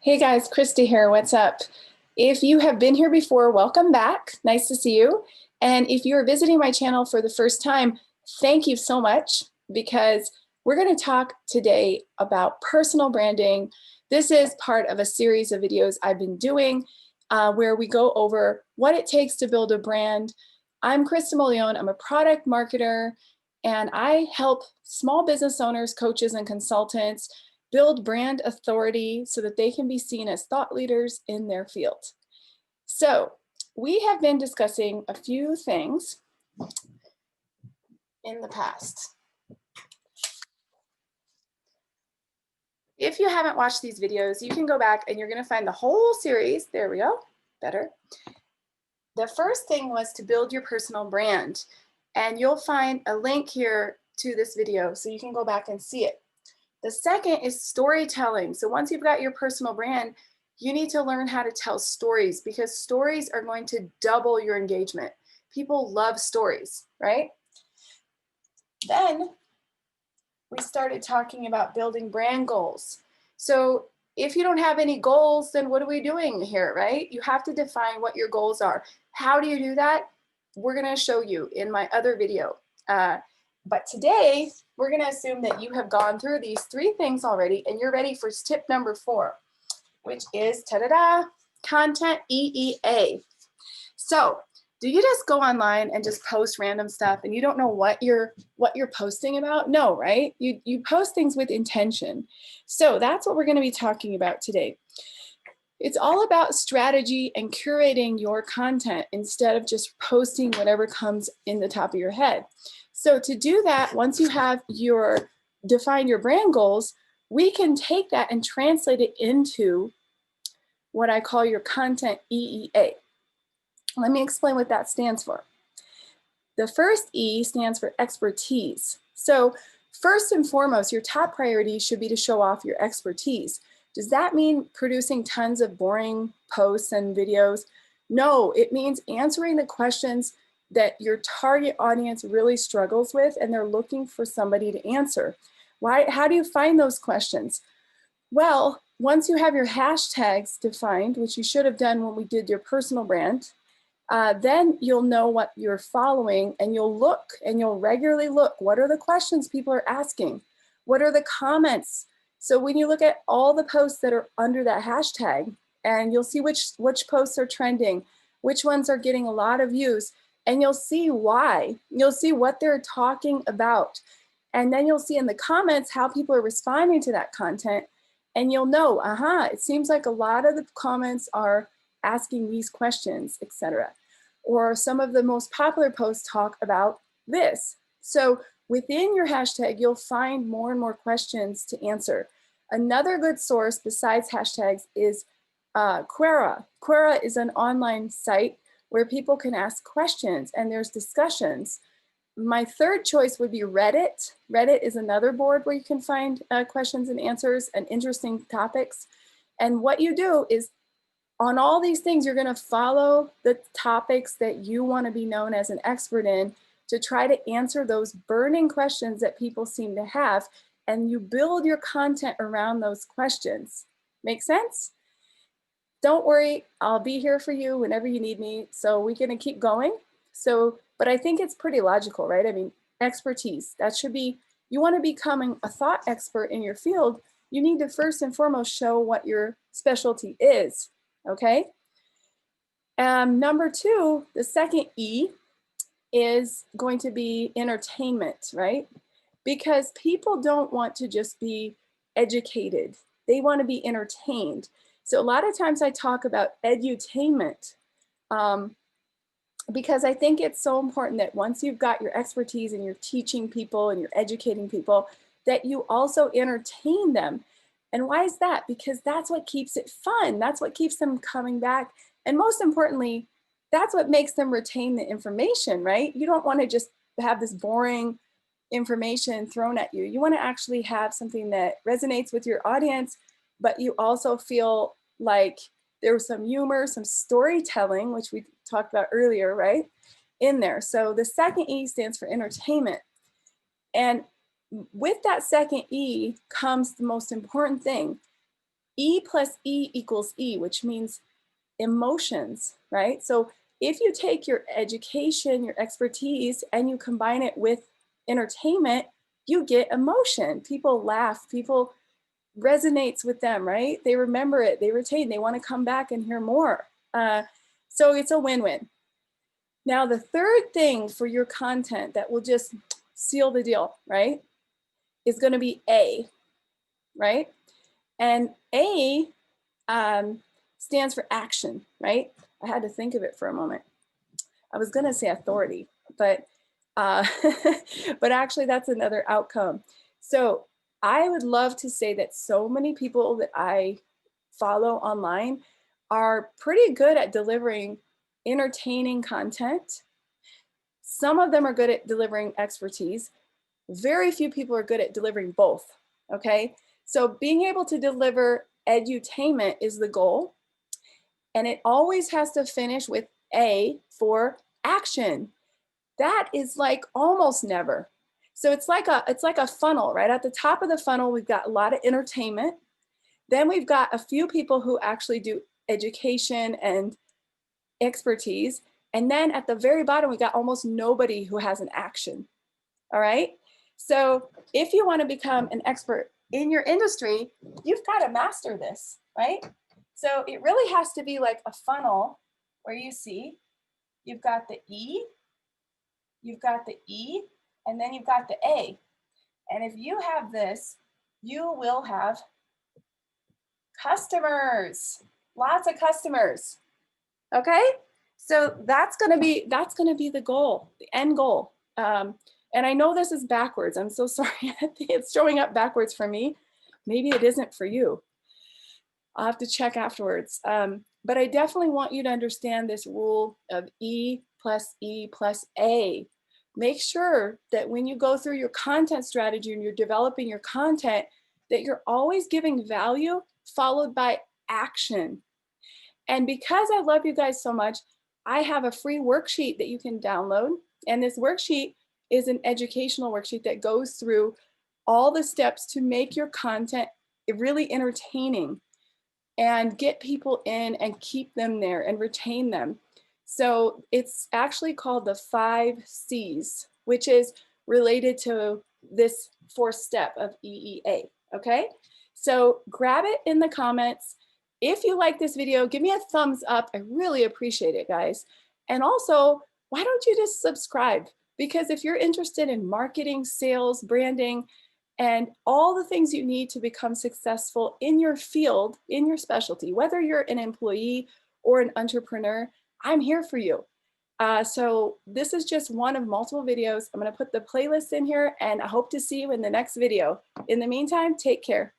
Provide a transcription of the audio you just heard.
Hey guys, Krista here. What's up? If you have been here before, welcome back. Nice to see you. And if you are visiting my channel for the first time, thank you so much because we're going to talk today about personal branding. This is part of a series of videos I've been doing where we go over what it takes to build a brand. I'm Krista Molione. I'm a product marketer and I help small business owners, coaches, and consultants build brand authority so that they can be seen as thought leaders in their field. So we have been discussing a few things in the past. If you haven't watched these videos, you can go back and you're going to find the whole series. There we go. Better. The first thing was to build your personal brand, and you'll find a link here to this video so you can go back and see it. The second is storytelling. So once you've got your personal brand, you need to learn how to tell stories because stories are going to double your engagement. People love stories, right? Then we started talking about building brand goals. So if you don't have any goals, then what are we doing here, right? You have to define what your goals are. How do you do that? We're going to show you in my other video. But today, we're going to assume that you have gone through these three things already and you're ready for tip number 4, which is ta-da-da, content EEA. So do you just go online and just post random stuff and you don't know what you're posting about? No, right? You post things with intention. So that's what we're going to be talking about today. It's all about strategy and curating your content instead of just posting whatever comes in the top of your head. So to do that, once you have define your brand goals, we can take that and translate it into what I call your content EEA. Let me explain what that stands for. The first E stands for expertise. So first and foremost, your top priority should be to show off your expertise. Does that mean producing tons of boring posts and videos? No, it means answering the questions that your target audience really struggles with and they're looking for somebody to answer. How do you find those questions? Well, once you have your hashtags defined, which you should have done when we did your personal brand, then you'll know what you're following and you'll regularly look. What are the questions people are asking? What are the comments? So when you look at all the posts that are under that hashtag, and you'll see which posts are trending, which ones are getting a lot of views, and you'll see why. You'll see what they're talking about. And then you'll see in the comments how people are responding to that content. And you'll know, it seems like a lot of the comments are asking these questions, etc. Or some of the most popular posts talk about this. So within your hashtag, you'll find more and more questions to answer. Another good source besides hashtags is Quora. Quora is an online site where people can ask questions and there's discussions. My third choice would be Reddit. Reddit is another board where you can find questions and answers and interesting topics. And what you do is on all these things, you're going to follow the topics that you want to be known as an expert in to try to answer those burning questions that people seem to have. And you build your content around those questions. Make sense? Don't worry, I'll be here for you whenever you need me. So we're going to keep going. But I think it's pretty logical, right? I mean, expertise, that should be, you want to become a thought expert in your field, you need to first and foremost show what your specialty is, okay? Number 2, the second E is going to be entertainment, right? Because people don't want to just be educated. They want to be entertained. So a lot of times I talk about edutainment because I think it's so important that once you've got your expertise and you're teaching people and you're educating people, that you also entertain them. And why is that? Because that's what keeps it fun. That's what keeps them coming back. And most importantly, that's what makes them retain the information, right? You don't want to just have this boring information thrown at you. You want to actually have something that resonates with your audience, but you also feel like there was some humor, some storytelling, which we talked about earlier, right, in there. So the second E stands for entertainment. And with that second E comes the most important thing. E plus E equals E, which means emotions, right? So if you take your education, your expertise, and you combine it with entertainment, you get emotion. People laugh, people resonates with them, right? They remember it, they retain, they want to come back and hear more. So it's a win-win. Now, the third thing for your content that will just seal the deal, right, is going to be A, right? And A stands for action, right? I had to think of it for a moment. I was going to say authority, but but actually that's another outcome. So I would love to say that so many people that I follow online are pretty good at delivering entertaining content. Some of them are good at delivering expertise. Very few people are good at delivering both, okay? So being able to deliver edutainment is the goal, and it always has to finish with A for action. That is like almost never. So it's like a funnel, right? At the top of the funnel, we've got a lot of entertainment. Then we've got a few people who actually do education and expertise. And then at the very bottom, we got almost nobody who has an action. All right. So if you want to become an expert in your industry, you've got to master this, right? So it really has to be like a funnel where you see you've got the E, you've got the E, and then you've got the A. And if you have this, you will have customers, lots of customers. Okay? So that's gonna be the goal, the end goal. And I know this is backwards. I'm so sorry. It's showing up backwards for me. Maybe it isn't for you. I'll have to check afterwards. But I definitely want you to understand this rule of E plus E plus A. Make sure that when you go through your content strategy and you're developing your content, that you're always giving value followed by action. And because I love you guys so much, I have a free worksheet that you can download. And this worksheet is an educational worksheet that goes through all the steps to make your content really entertaining and get people in and keep them there and retain them. So it's actually called the 5 C's, which is related to this 4th step of EEA, okay? So grab it in the comments. If you like this video, give me a thumbs up. I really appreciate it, guys. And also, why don't you just subscribe? Because if you're interested in marketing, sales, branding, and all the things you need to become successful in your field, in your specialty, whether you're an employee or an entrepreneur, I'm here for you. So this is just one of multiple videos. I'm going to put the playlist in here, and I hope to see you in the next video. In the meantime, take care.